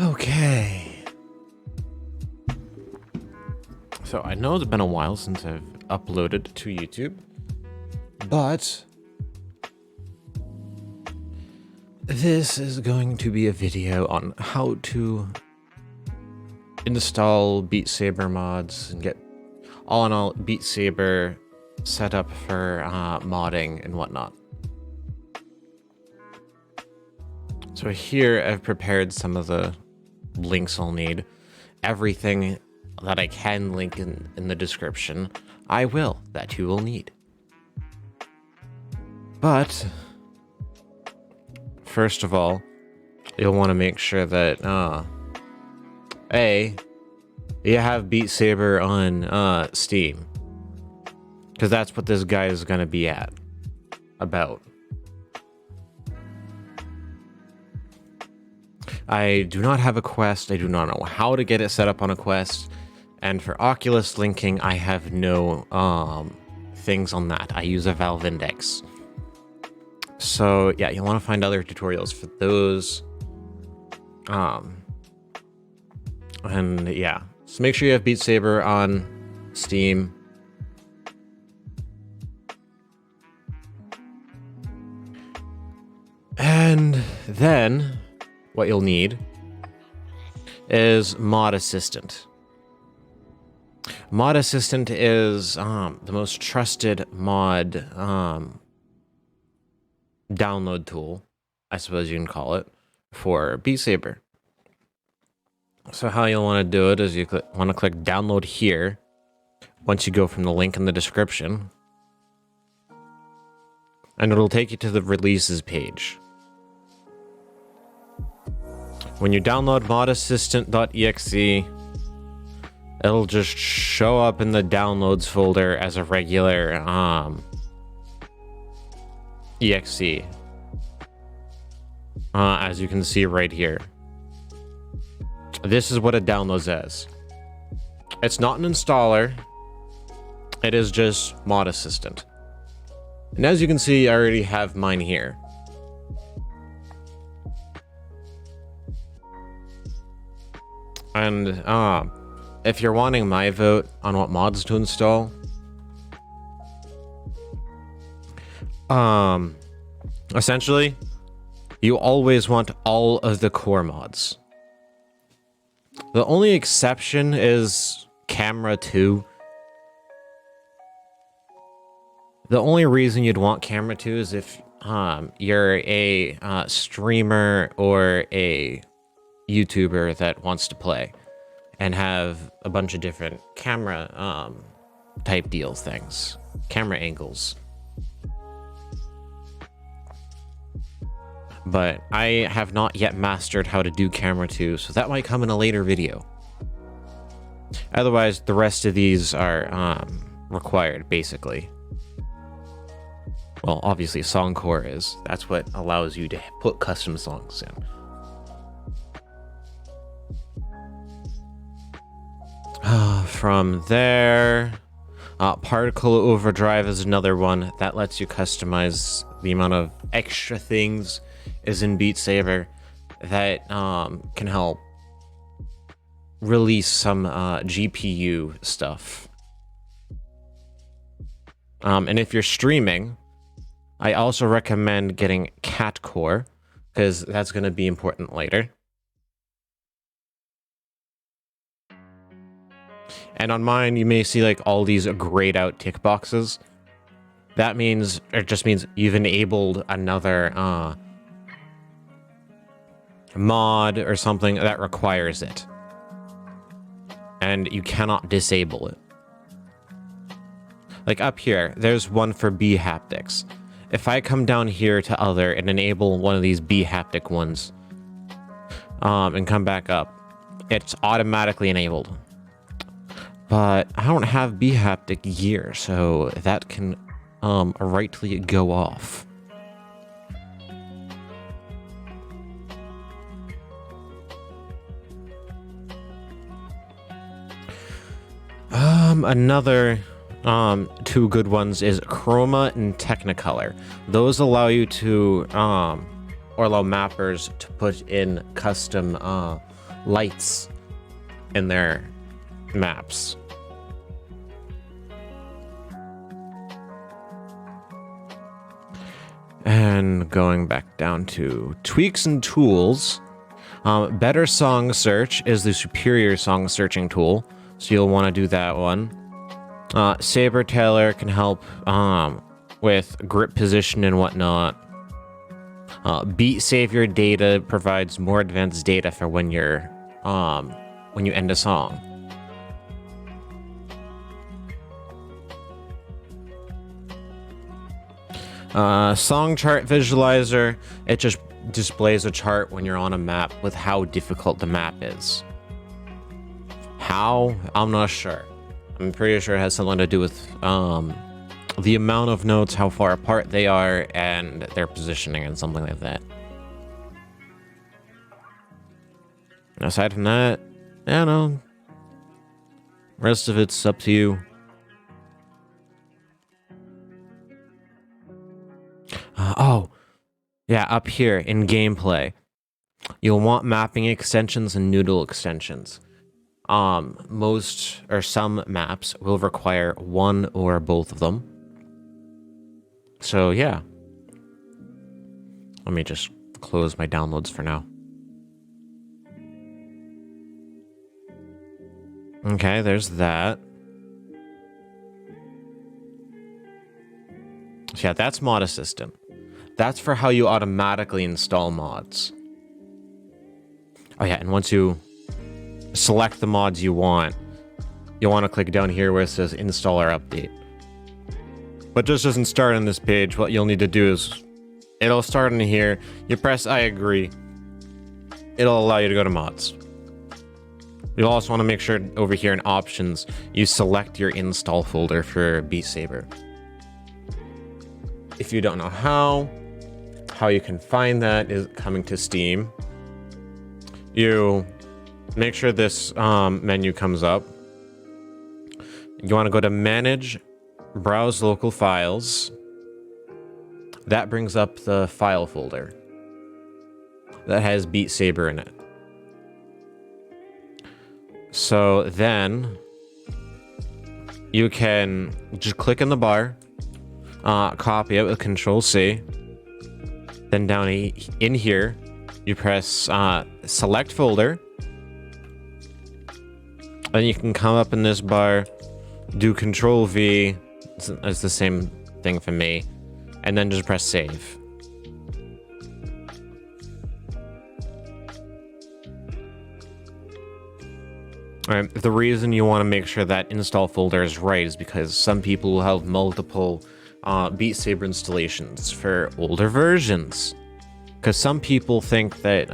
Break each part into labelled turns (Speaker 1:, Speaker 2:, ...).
Speaker 1: Okay. So I know it's been a while since I've uploaded to YouTube, but this is going to be a video on how to install BeatSaber mods and get all in all BeatSaber set up for modding and whatnot. So here I've prepared some of the links I'll need. Everything that I can link in the description, I will, that you will need. But first of all, you'll want to make sure that you have BeatSaber on Steam, because that's what this guy is going to be about. I do not have a Quest. I do not know how to get it set up on a Quest. And for Oculus linking, I have no things on that. I use a Valve Index. So yeah, you'll want to find other tutorials for those. And yeah, so make sure you have BeatSaber on Steam. And then what you'll need is Mod Assistant. Mod Assistant is the most trusted mod download tool, I suppose you can call it, for BeatSaber. So how you'll want to do it is you want to click download here once you go from the link in the description, and it'll take you to the releases page. When you download modassistant.exe, it'll just show up in the downloads folder as a regular exe, as you can see right here. This is what it downloads as. It's not an installer, it is just Mod Assistant. And as you can see, I already have mine here. And if you're wanting my vote on what mods to install, essentially, you always want all of the core mods. The only exception is Camera 2. The only reason you'd want Camera 2 is if you're a streamer or a YouTuber that wants to play and have a bunch of different camera type deal things, camera angles. But I have not yet mastered how to do Camera 2, so that might come in a later video. Otherwise, the rest of these are required, basically. Well, obviously Songcore is. That's what allows you to put custom songs in. From there, Particle Overdrive is another one that lets you customize the amount of extra things is in BeatSaber that can help release some GPU stuff. And if you're streaming, I also recommend getting Catcore, because that's going to be important later. And on mine, you may see like all these grayed out tick boxes. That means, it just means you've enabled another mod or something that requires it. And you cannot disable it. Like up here, there's one for B haptics. If I come down here to other and enable one of these B haptic ones, and come back up, it's automatically enabled. But I don't have B-haptic gear, so that can rightly go off. Another two good ones is Chroma and Technicolor. Those allow you to or allow mappers to put in custom lights in their maps. And going back down to tweaks and tools, better song search is the superior song searching tool, so you'll want to do that one. Saber Tailor can help with grip position and whatnot. BeatSaber data provides more advanced data for when you're when you end a song. Song chart visualizer, it just displays a chart when you're on a map with how difficult the map is. How? I'm not sure. I'm pretty sure it has something to do with the amount of notes, how far apart they are, and their positioning and something like that. Aside from that, I don't know. Rest of it's up to you. Oh, yeah, up here in gameplay, you'll want mapping extensions and noodle extensions. Most or some maps will require one or both of them. So yeah. Let me just close my downloads for now. Okay, there's that. So yeah, that's Mod Assistant. That's for how you automatically install mods. Oh yeah, and once you select the mods you want, you'll want to click down here where it says install or update. But this doesn't start on this page. What you'll need to do is, it'll start in here, you press I agree, it'll allow you to go to mods. You'll also want to make sure over here in options, you select your install folder for BeatSaber. If you don't know how you can find that is coming to Steam. You make sure this menu comes up. You want to go to Manage, Browse Local Files. That brings up the file folder that has BeatSaber in it. So then you can just click in the bar, copy it with Control-C. Then down in here, you press select folder. Then you can come up in this bar, do Control-V, it's the same thing for me, and then just press save. Alright, the reason you want to make sure that install folder is right is because some people will have multiple BeatSaber installations for older versions. Because some people think that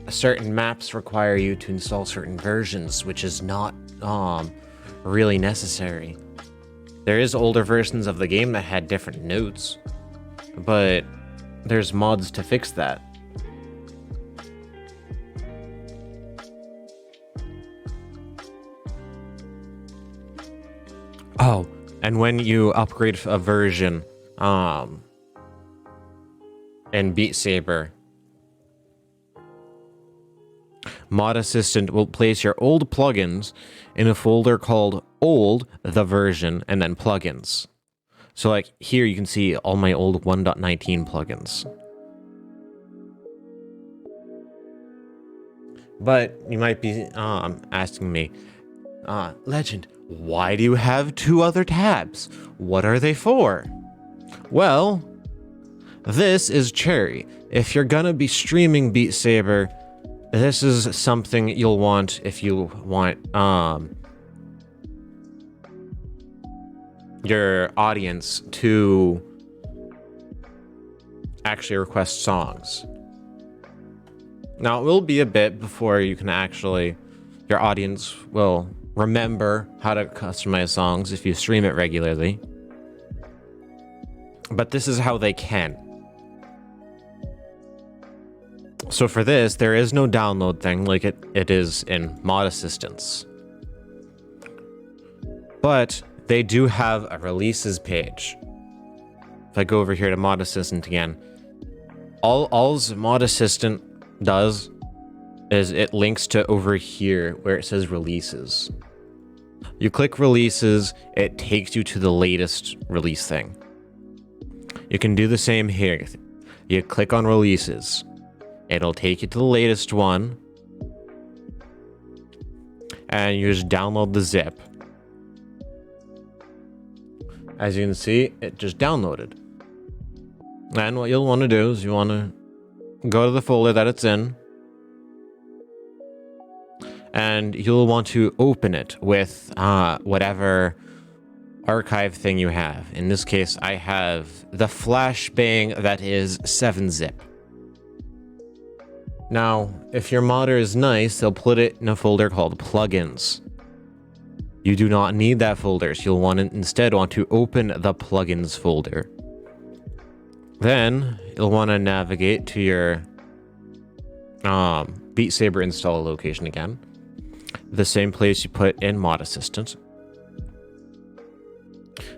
Speaker 1: certain maps require you to install certain versions, which is not really necessary. There is older versions of the game that had different notes, but there's mods to fix that. Oh, and when you upgrade a version in BeatSaber, Mod Assistant will place your old plugins in a folder called Old, the version, and then Plugins. So like here you can see all my old 1.19 plugins. But you might be asking me, Legend, why do you have two other tabs? What are they for? Well, this is Cherry. If you're gonna be streaming BeatSaber, this is something you'll want if you want your audience to actually request songs. Now, it will be a bit before you can actually, your audience will remember how to customize songs if you stream it regularly. But this is how they can. So for this, there is no download thing like it is in Mod Assistants. But they do have a releases page. If I go over here to Mod Assistant again, all Mod Assistant does is it links to over here where it says releases. You click releases, it takes you to the latest release thing. You can do the same here. You click on releases. It'll take you to the latest one. And you just download the zip. As you can see, it just downloaded. And what you'll want to do is you want to go to the folder that it's in. And you'll want to open it with whatever archive thing you have. In this case, I have the flashbang that is 7-zip. Now, if your modder is nice, they'll put it in a folder called plugins. You do not need that folder, so you'll instead want to open the plugins folder. Then you'll want to navigate to your BeatSaber install location again. The same place you put in Mod Assistant.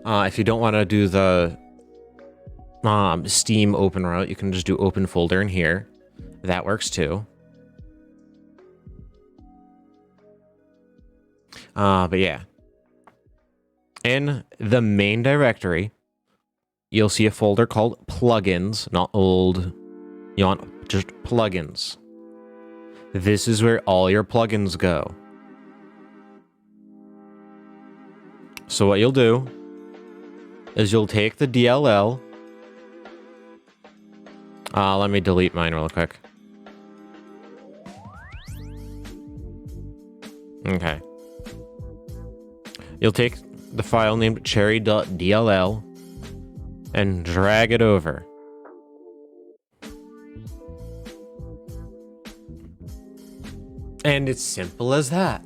Speaker 1: If you don't want to do the Steam open route, you can just do open folder in here. That works too. But yeah. In the main directory, you'll see a folder called plugins, not old. You want just plugins. This is where all your plugins go. So what you'll do is you'll take the DLL. Let me delete mine real quick. Okay. You'll take the file named cherry.dll and drag it over. And it's simple as that.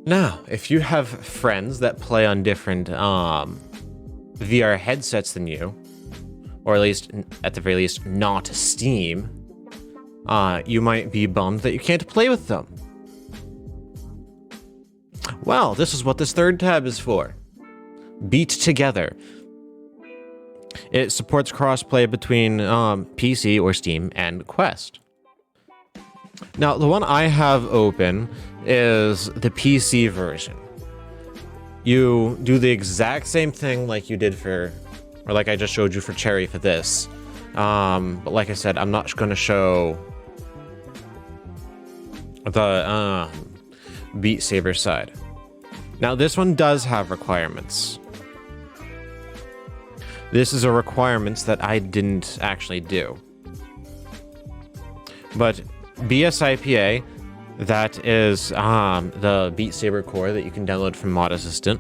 Speaker 1: Now, if you have friends that play on different VR headsets than you, or at the very least not Steam, you might be bummed that you can't play with them. Well, this is what this third tab is for. Beat Together. It supports crossplay between PC or Steam and Quest. Now, the one I have open is the PC version. You do the exact same thing like you did for, or like I just showed you for Cherry for this. But like I said, I'm not going to show the BeatSaber side. Now, this one does have requirements. This is a requirements that I didn't actually do. But BSIPA, that is the BeatSaber core that you can download from Mod Assistant.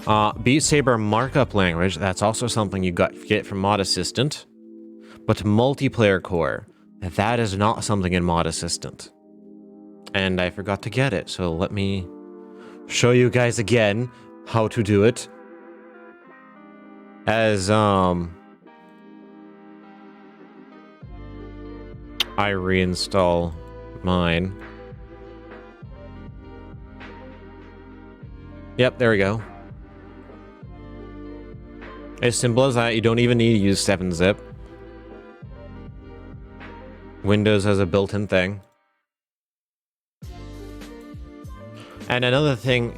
Speaker 1: BeatSaber markup language, that's also something you get from Mod Assistant. But multiplayer core, that is not something in Mod Assistant. And I forgot to get it, so let me show you guys again how to do it. As I reinstall mine. Yep, there we go. As simple as that. You don't even need to use 7-zip. Windows has a built-in thing. And another thing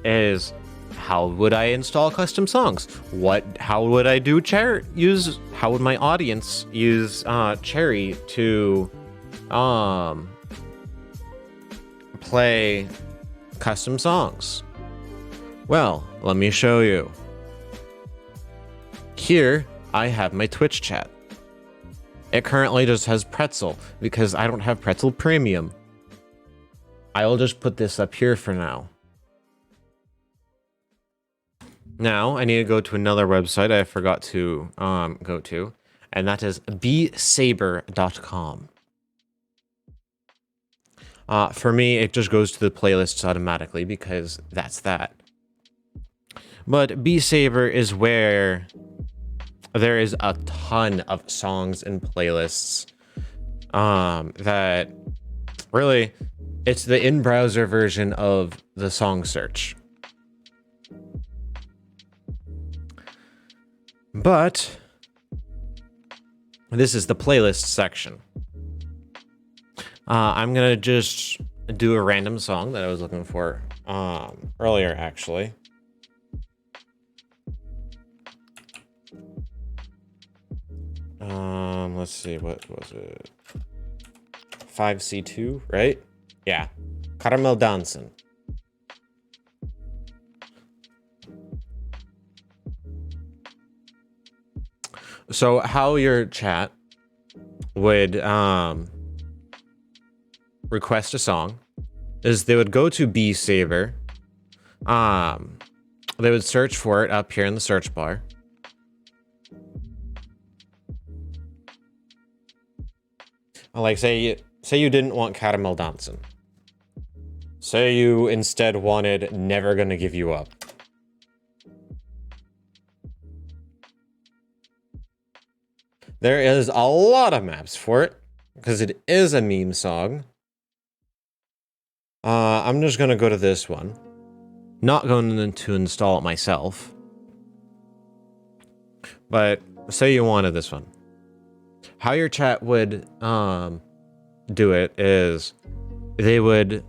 Speaker 1: is, how would I install custom songs? How would I do how would my audience use Cherry to play custom songs? Well, let me show you. Here, I have my Twitch chat. It currently just has Pretzel because I don't have Pretzel Premium. I'll just put this up here for now. Now, I need to go to another website I forgot to go to, and that is Bsaber.com. For me, it just goes to the playlists automatically because that's that. But Bsaber is where there is a ton of songs and playlists that really, it's the in-browser version of the song search. But this is the playlist section. I'm gonna just do a random song that I was looking for earlier, actually. Let's see, what was it? 5C2, right? Yeah, Caramel Dancing. So how your chat would request a song is they would go to Bsaber. They would search for it up here in the search bar. Like say you didn't want Caramel Dancing. Say you instead wanted Never Gonna Give You Up. There is a lot of maps for it because it is a meme song. I'm just gonna go to this one. Not going to install it myself. But say you wanted this one. How your chat would do it is they would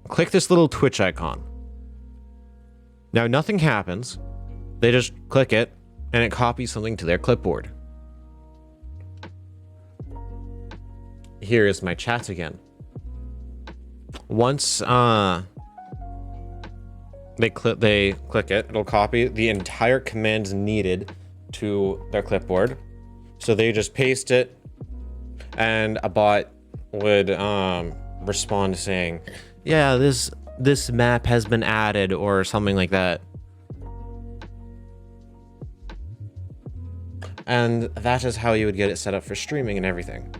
Speaker 1: click this little Twitch icon. Now nothing happens. They just click it and it copies something to their clipboard. Here is my chat again. Once they click it, it'll copy the entire commands needed to their clipboard. So they just paste it, and a bot would respond saying, "Yeah, this map has been added," or something like that. And that is how you would get it set up for streaming and everything.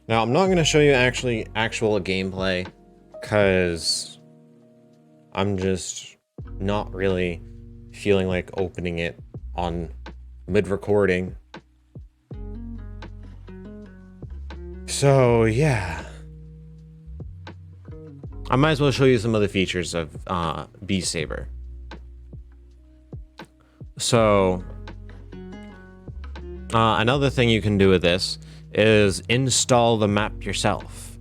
Speaker 1: Now, I'm not going to show you actual gameplay because I'm just not really feeling like opening it on mid-recording. So, yeah. I might as well show you some of the features of Bsaber. So, another thing you can do with this is install the map yourself.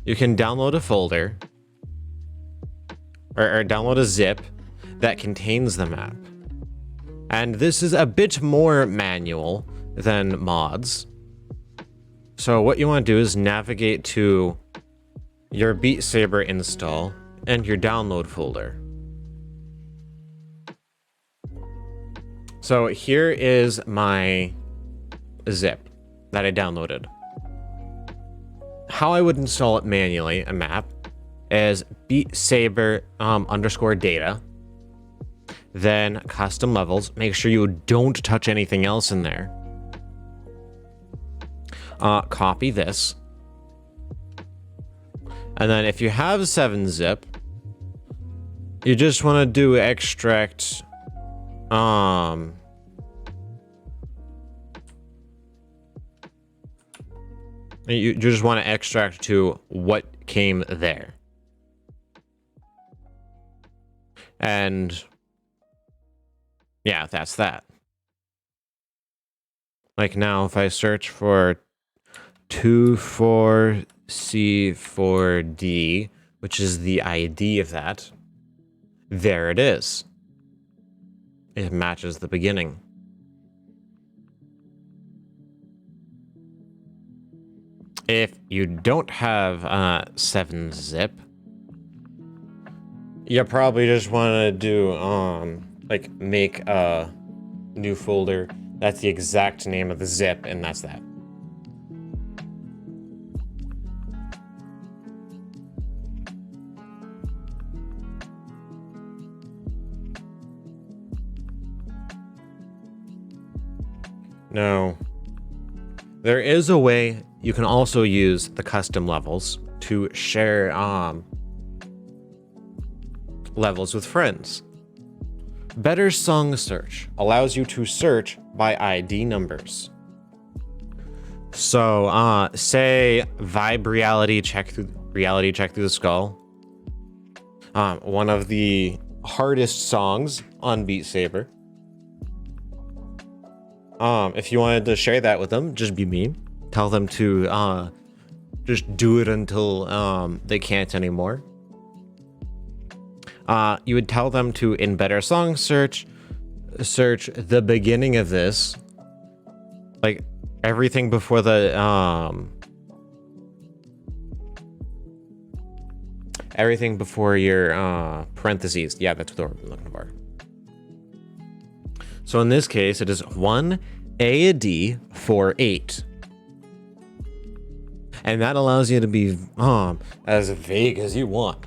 Speaker 1: You can download a folder or download a zip that contains the map. And this is a bit more manual than mods. So what you want to do is navigate to your BeatSaber install and your download folder. So here is my zip that I downloaded. How I would install it manually, a map, is BeatSaber underscore data, then custom levels. Make sure you don't touch anything else in there. Copy this. And then if you have 7-zip, you just want to do extract you just want to extract to what came there. And yeah, that's that. Like now, if I search for 24C4D, which is the ID of that, there it is. It matches the beginning. If you don't have 7-zip, you probably just want to do like make a new folder. That's the exact name of the zip, and that's that. Now, there is a way you can also use the custom levels to share levels with friends. Better Song Search allows you to search by ID numbers. So, say Vibe Reality check through Reality Check Through the Skull. One of the hardest songs on BeatSaber. If you wanted to share that with them, just be mean. Tell them to just do it until they can't anymore. You would tell them to, in better song search the beginning of this, like everything before the everything before your parentheses. Yeah, that's what the word I'm looking for. So in this case, it is 1 A D 4 8. And that allows you to be as vague as you want.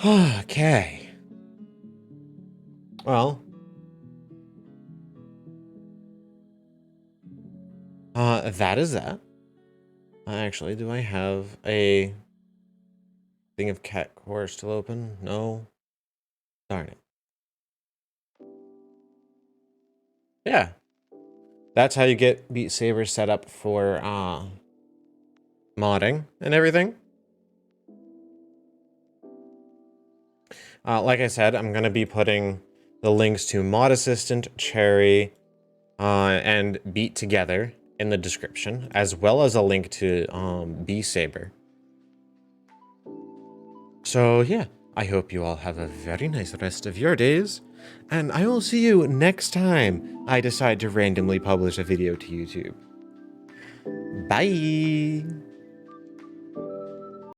Speaker 1: Okay. Well, that is that. Actually, do I have a thing of cat core still open? No. Darn it. Yeah. That's how you get BeatSaber set up for modding and everything. Like I said, I'm going to be putting the links to Mod Assistant, Cherry, and Beat Together in the description, as well as a link to Bsaber. So yeah, I hope you all have a very nice rest of your days, and I will see you next time I decide to randomly publish a video to YouTube. Bye!